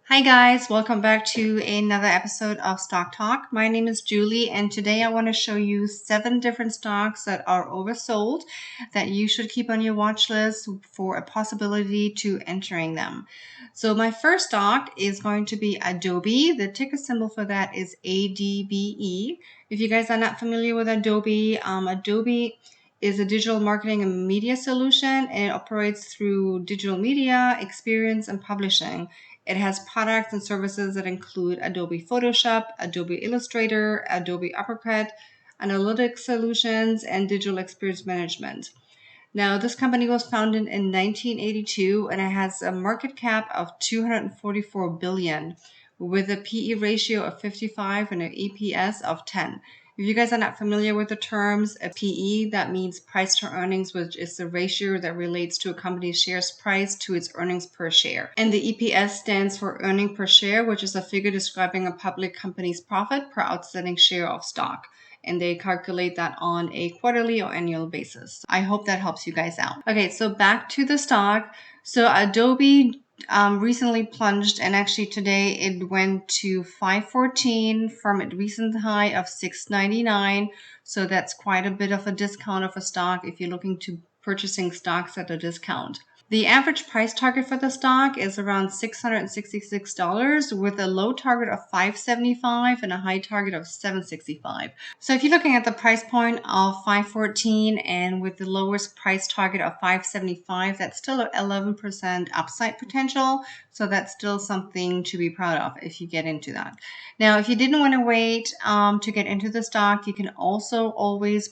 Hi guys, welcome back to another episode of Stock Talk. My name is Julie and today I want to show you 7 different stocks that are oversold that you should keep on your watch list for a possibility to entering them. So my first stock is going to be Adobe. The ticker symbol for that is ADBE. If you guys are not familiar with Adobe, Adobe is a digital marketing and media solution and it operates through digital media, experience, and publishing. It has products and services that include Adobe Photoshop, Adobe Illustrator, Adobe AutoCAD, analytics solutions, and digital experience management. Now, this company was founded in 1982 and it has a market cap of 244 billion with a PE ratio of 55 and an EPS of 10. If you guys are not familiar with the terms, a PE, that means price to earnings, which is the ratio that relates to a company's shares price to its earnings per share. And the EPS stands for earning per share, which is a figure describing a public company's profit per outstanding share of stock. And they calculate that on a quarterly or annual basis. I hope that helps you guys out. Okay, so back to the stock. So Adobe recently plunged, and actually today it went to 514 from its recent high of 699. So that's quite a bit of a discount of a stock if you're looking to purchasing stocks at a discount. The average price target for the stock is around $666 with a low target of $575 and a high target of $765. So if you're looking at the price point of $514 and with the lowest price target of $575, that's still an 11% upside potential. So that's still something to be proud of if you get into that. Now, if you didn't want to wait to get into the stock, you can also always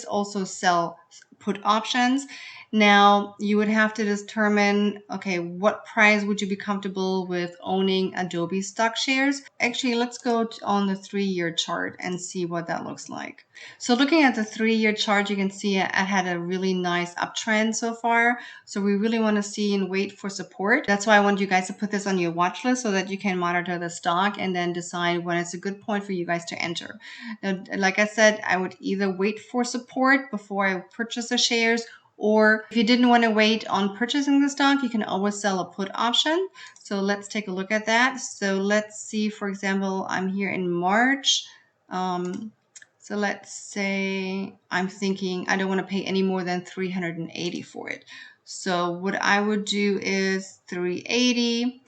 also sell put options. Now, you would have to determine, okay, what price would you be comfortable with owning Adobe stock shares? Actually, let's go on the 3-year chart and see what that looks like. So looking at the 3-year chart, you can see it had a really nice uptrend so far. So we really want to see and wait for support. That's why I want you guys to put this on your watch list so that you can monitor the stock and then decide when it's a good point for you guys to enter. Now, like I said, I would either wait for support before I purchase the shares, or if you didn't want to wait on purchasing the stock, you can always sell a put option. So let's take a look at that. So let's see, for example, I'm here in March. So let's say I'm thinking I don't want to pay any more than $380 for it. So what I would do is $380.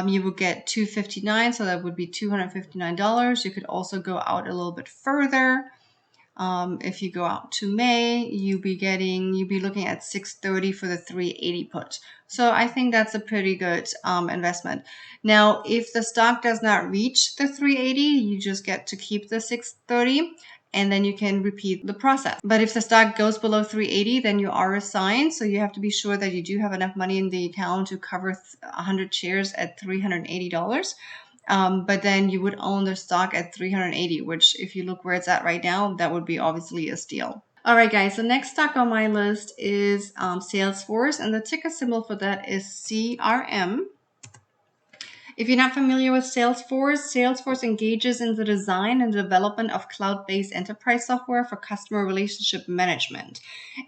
You would get $259, so that would be $259. You could also go out a little bit further. If you go out to May, you'd be looking at $630 for the 380 put. So I think that's a pretty good investment. Now, if the stock does not reach the 380, you just get to keep the 630 and then you can repeat the process. But if the stock goes below 380, then you are assigned. So you have to be sure that you do have enough money in the account to cover 100 shares at $380. But then you would own the stock at 380, which if you look where it's at right now, that would be obviously a steal. All right, guys, the next stock on my list is Salesforce, and the ticker symbol for that is CRM. If you're not familiar with Salesforce, Salesforce engages in the design and development of cloud-based enterprise software for customer relationship management.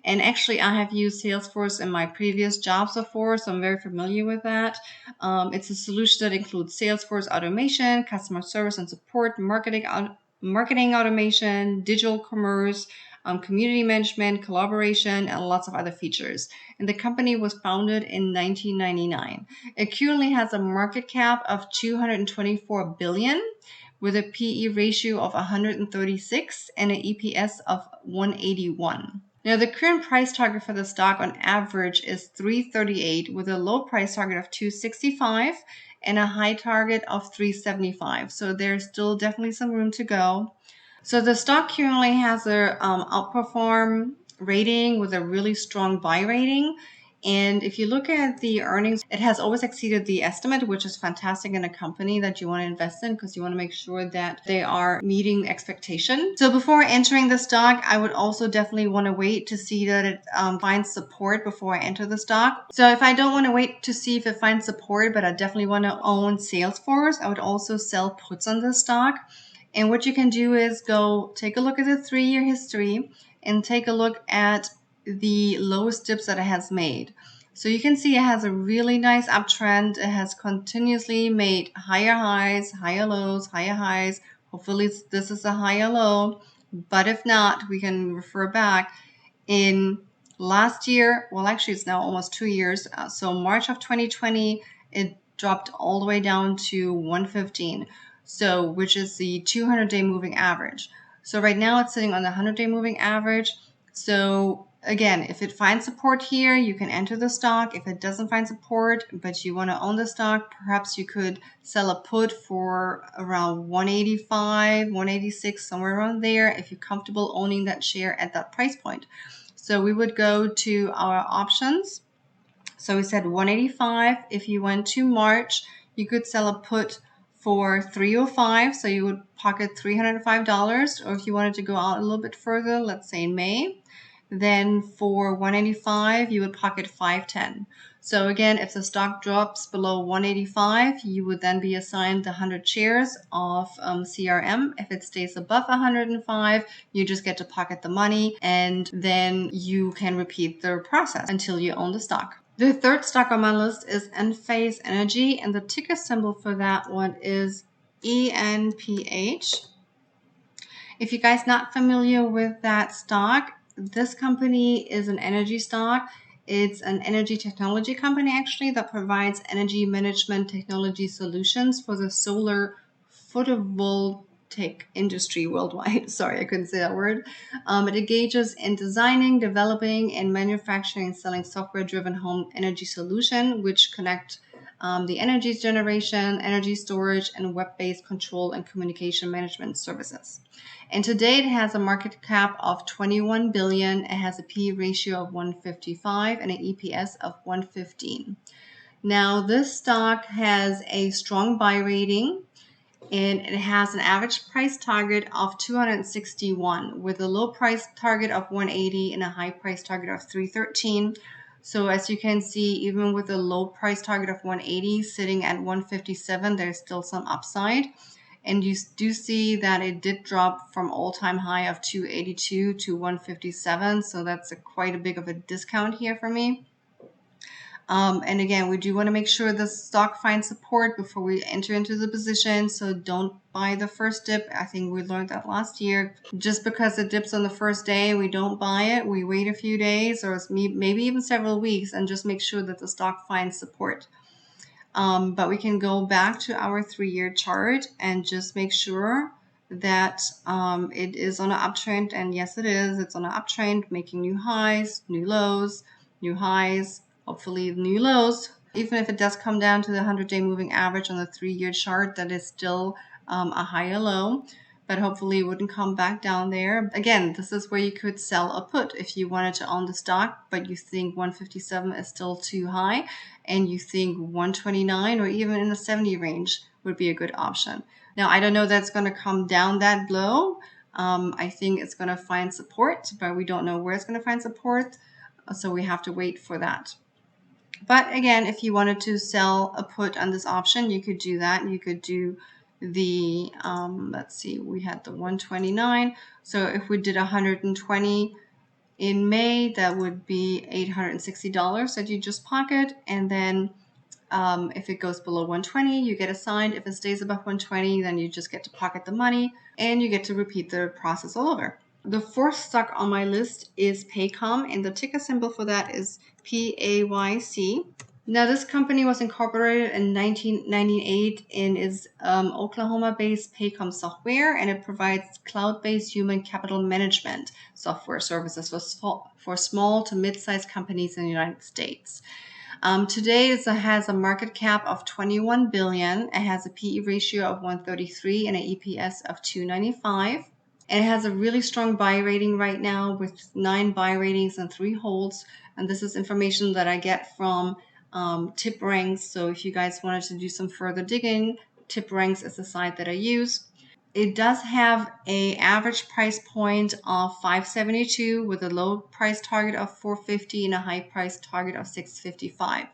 And actually, I have used Salesforce in my previous jobs before, so I'm very familiar with that. It's a solution that includes Salesforce automation, customer service and support, marketing automation, digital commerce, community management, collaboration, and lots of other features. And the company was founded in 1999. It currently has a market cap of 224 billion with a PE ratio of 136 and an EPS of 181. Now, the current price target for the stock on average is 338 with a low price target of 265 and a high target of 375. So there's still definitely some room to go. So the stock currently has a outperform rating with a really strong buy rating. And if you look at the earnings, it has always exceeded the estimate, which is fantastic in a company that you want to invest in because you want to make sure that they are meeting expectation. So before entering the stock, I would also definitely want to wait to see that it finds support before I enter the stock. So if I don't want to wait to see if it finds support, but I definitely want to own Salesforce, I would also sell puts on the stock. And what you can do is go take a look at the 3-year history and take a look at the lowest dips that it has made. So you can see it has a really nice uptrend. It has continuously made higher highs, higher lows, higher highs. Hopefully this is a higher low, but if not, we can refer back in last year. Well, actually it's now almost 2 years. So March of 2020, it dropped all the way down to 115. So which is the 200-day moving average. So right now it's sitting on the 100-day moving average. So again, if it finds support here, you can enter the stock. If it doesn't find support, but you want to own the stock, perhaps you could sell a put for around 185, 186, somewhere around there, if you're comfortable owning that share at that price point. So we would go to our options. So we said 185. If you went to March, you could sell a put for 305. So you would pocket $305. Or if you wanted to go out a little bit further, let's say May, then for 185, you would pocket 510. So again, if the stock drops below 185, you would then be assigned the 100 shares of CRM. If it stays above 105, you just get to pocket the money, and then you can repeat the process until you own the stock. The third stock on my list is Enphase Energy, and the ticker symbol for that one is ENPH. If you guys not familiar with that stock, this company is an energy stock. It's an energy technology company actually that provides energy management technology solutions for the solar photovoltaic industry worldwide. Sorry, I couldn't say that word. It engages in designing, developing, and manufacturing and selling software-driven home energy solution, which connect the energy generation, energy storage, and web-based control and communication management services. And today it has a market cap of 21 billion. It has a P/E ratio of 155 and an EPS of 115. Now this stock has a strong buy rating, and it has an average price target of 261 with a low price target of 180 and a high price target of 313. So as you can see, even with a low price target of 180 sitting at 157, there's still some upside. And you do see that it did drop from all-time high of 282 to 157. So that's quite a big of a discount here for me. And again, we do want to make sure the stock finds support before we enter into the position. So don't buy the first dip. I think we learned that last year. Just because it dips on the first day, we don't buy it. We wait a few days or maybe even several weeks and just make sure that the stock finds support. But we can go back to our 3-year chart and just make sure that it is on an uptrend. And yes, it is. It's on an uptrend, making new highs, new lows, new highs, hopefully new lows. Even if it does come down to the 100-day moving average on the 3-year chart, that is still a higher low. But hopefully it wouldn't come back down there. Again, this is where you could sell a put if you wanted to own the stock, but you think 157 is still too high, and you think 129 or even in the 70 range would be a good option. Now, I don't know that's going to come down that low. I think it's going to find support, but we don't know where it's going to find support, so we have to wait for that. But again, if you wanted to sell a put on this option, you could do that. You could do the, let's see, we had the 129. So if we did 120 in May, that would be $860 that you just pocket. And then if it goes below 120, you get assigned. If it stays above 120, then you just get to pocket the money and you get to repeat the process all over. The fourth stock on my list is Paycom, and the ticker symbol for that is PAYC. Now, this company was incorporated in 1998 and is Oklahoma-based Paycom software, and it provides cloud-based human capital management software services for small to mid-sized companies in the United States. Today it has a market cap of 21 billion. It has a PE ratio of 133 and an EPS of 295. And it has a really strong buy rating right now with 9 buy ratings and 3 holds. And this is information that I get from TipRanks. So if you guys wanted to do some further digging, TipRanks is the site that I use. It does have an average price point of 572 with a low price target of 450 and a high price target of 655.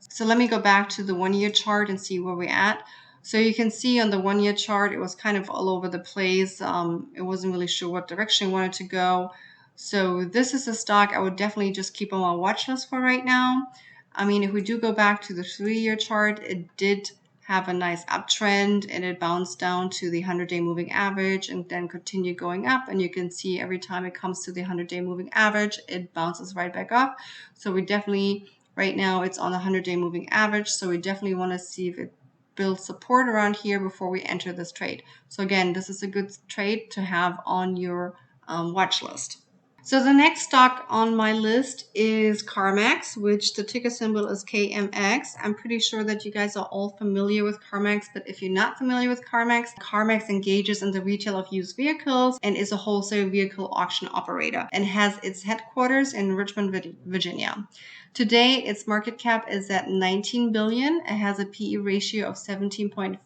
So let me go back to the 1-year chart and see where we're at. So you can see on the 1-year chart, it was kind of all over the place. It wasn't really sure what direction it wanted to go. So this is a stock I would definitely just keep on my watch list for right now. I mean, if we do go back to the 3-year chart, it did have a nice uptrend and it bounced down to the 100-day moving average and then continued going up. And you can see every time it comes to the 100-day moving average, it bounces right back up. So we definitely, right now it's on the 100-day moving average. So we definitely want to see if it builds support around here before we enter this trade. So again, this is a good trade to have on your watch list. So the next stock on my list is CarMax, which the ticker symbol is KMX. I'm pretty sure that you guys are all familiar with CarMax, but if you're not familiar with CarMax, CarMax engages in the retail of used vehicles and is a wholesale vehicle auction operator and has its headquarters in Richmond, Virginia. Today, its market cap is at 19 billion. It has a PE ratio of 17.5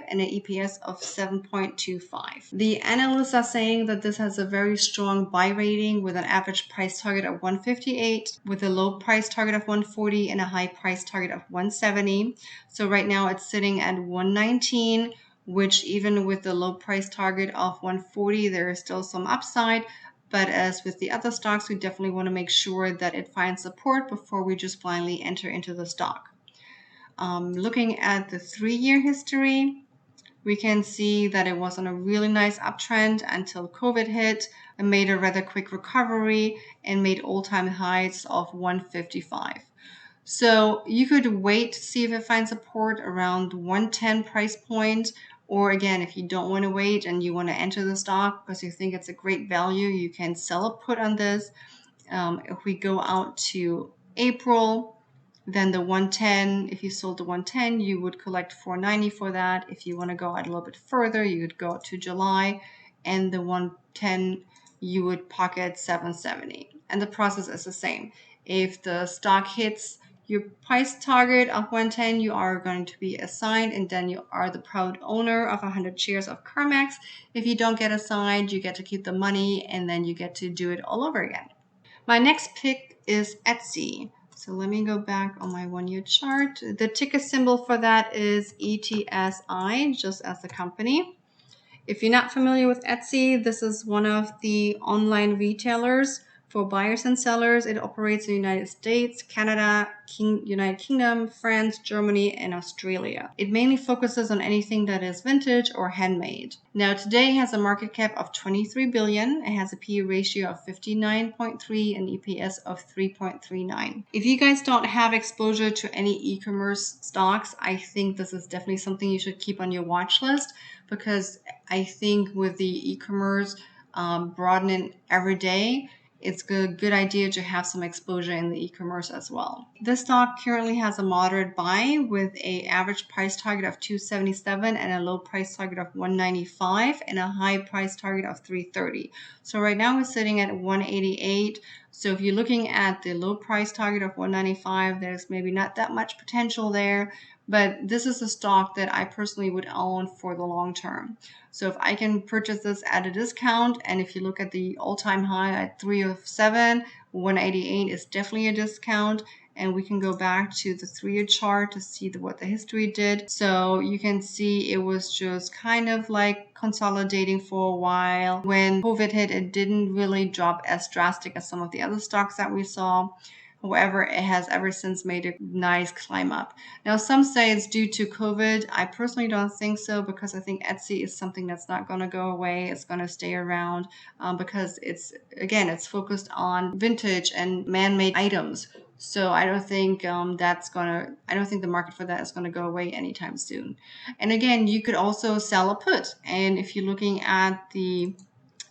and an EPS of 7.25. The analysts are saying that this has a very strong buy rating with an average price target of 158, with a low price target of 140 and a high price target of 170. So right now it's sitting at 119, which even with the low price target of 140, there is still some upside. But as with the other stocks, we definitely want to make sure that it finds support before we just blindly enter into the stock. Looking at the 3-year history, we can see that it was on a really nice uptrend until COVID hit and made a rather quick recovery and made all-time highs of 155. So you could wait to see if it finds support around 110 price point. Or again, if you don't want to wait and you want to enter the stock because you think it's a great value, you can sell a put on this. If we go out to April, then the 110, if you sold the 110, you would collect 490 for that. If you want to go out a little bit further, you would go to July and the 110, you would pocket 770. And the process is the same. If the stock hits your price target of 110, you are going to be assigned and then you are the proud owner of 100 shares of CarMax. If you don't get assigned, you get to keep the money and then you get to do it all over again. My next pick is Etsy. So let me go back on my 1-year chart. The ticker symbol for that is ETSI, just as the company. If you're not familiar with Etsy, this is one of the online retailers for buyers and sellers. It operates in the United States, Canada, United Kingdom, France, Germany, and Australia. It mainly focuses on anything that is vintage or handmade. Now today it has a market cap of 23 billion. It has a PE ratio of 59.3 and EPS of 3.39. If you guys don't have exposure to any e-commerce stocks, I think this is definitely something you should keep on your watch list, because I think with the e-commerce broadening every day, it's a good idea to have some exposure in the e-commerce as well. This stock currently has a moderate buy with an average price target of 277 and a low price target of 195 and a high price target of 330. So right now we're sitting at 188. So if you're looking at the low price target of 195, there's maybe not that much potential there. But this is a stock that I personally would own for the long term. So if I can purchase this at a discount, and if you look at the all-time high at 307, 188 is definitely a discount. And we can go back to the 3-year chart to see what the history did. So you can see it was just kind of like consolidating for a while. When COVID hit, it didn't really drop as drastic as some of the other stocks that we saw. However, it has ever since made a nice climb up. Now, some say it's due to COVID. I personally don't think so, because I think Etsy is something that's not going to go away. It's going to stay around because it's focused on vintage and man-made items. So I don't think I don't think the market for that is going to go away anytime soon. And again, you could also sell a put. And if you're looking at the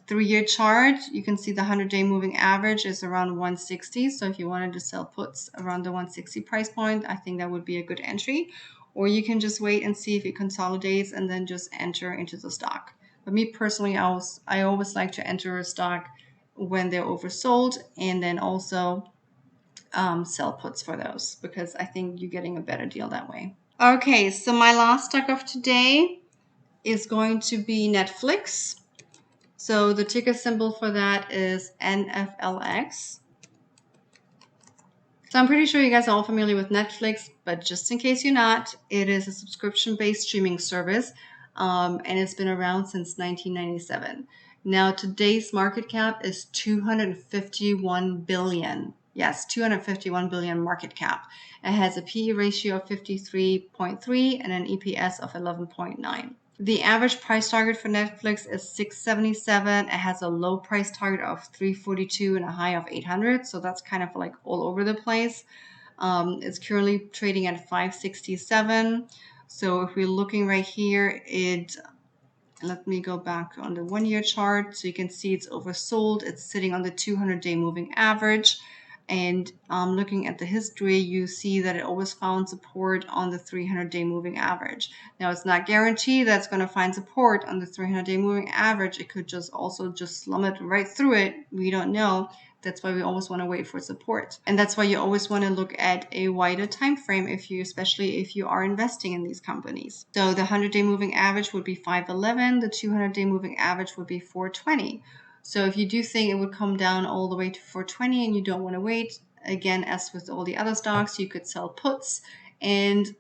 3-year chart, you can see the 100-day moving average is around 160. So if you wanted to sell puts around the 160 price point, I think that would be a good entry. Or you can just wait and see if it consolidates and then just enter into the stock. But me personally, I always like to enter a stock when they're oversold, and then also sell puts for those, because I think you're getting a better deal that way. Okay, so my last stock of today is going to be Netflix. So the ticker symbol for that is NFLX. So I'm pretty sure you guys are all familiar with Netflix, but just in case you're not, it is a subscription-based streaming service, and it's been around since 1997. Now today's market cap is 251 billion Yes, 251 billion market cap. It has a PE ratio of 53.3 and an EPS of 11.9. The average price target for Netflix is $677. It has a low price target of $342 and a high of $800. So that's kind of like all over the place. It's currently trading at $567. So if we're looking right here, let me go back on the 1-year chart. So you can see it's oversold. It's sitting on the 200-day moving average. And looking at the history, you see that it always found support on the 300-day moving average. Now, it's not guaranteed that it's going to find support on the 300-day moving average. It could just also just slum it right through it. We don't know. That's why we always want to wait for support. And that's why you always want to look at a wider time frame, especially if you are investing in these companies. So the 100-day moving average would be 511. The 200-day moving average would be 420. So if you do think it would come down all the way to 420 and you don't want to wait, again, as with all the other stocks, you could sell puts and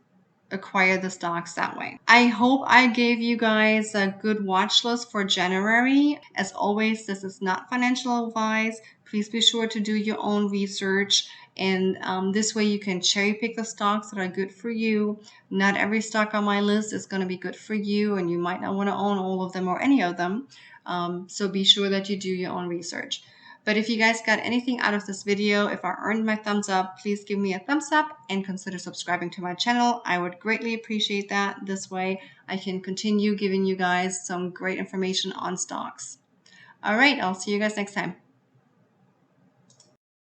acquire the stocks that way. I hope I gave you guys a good watch list for January. As always, this is not financial advice. Please be sure to do your own research. And this way you can cherry pick the stocks that are good for you. Not every stock on my list is going to be good for you, and you might not want to own all of them or any of them. So be sure that you do your own research. But if you guys got anything out of this video, if I earned my thumbs up, please give me a thumbs up and consider subscribing to my channel. I would greatly appreciate that. This way I can continue giving you guys some great information on stocks. All right, I'll see you guys next time.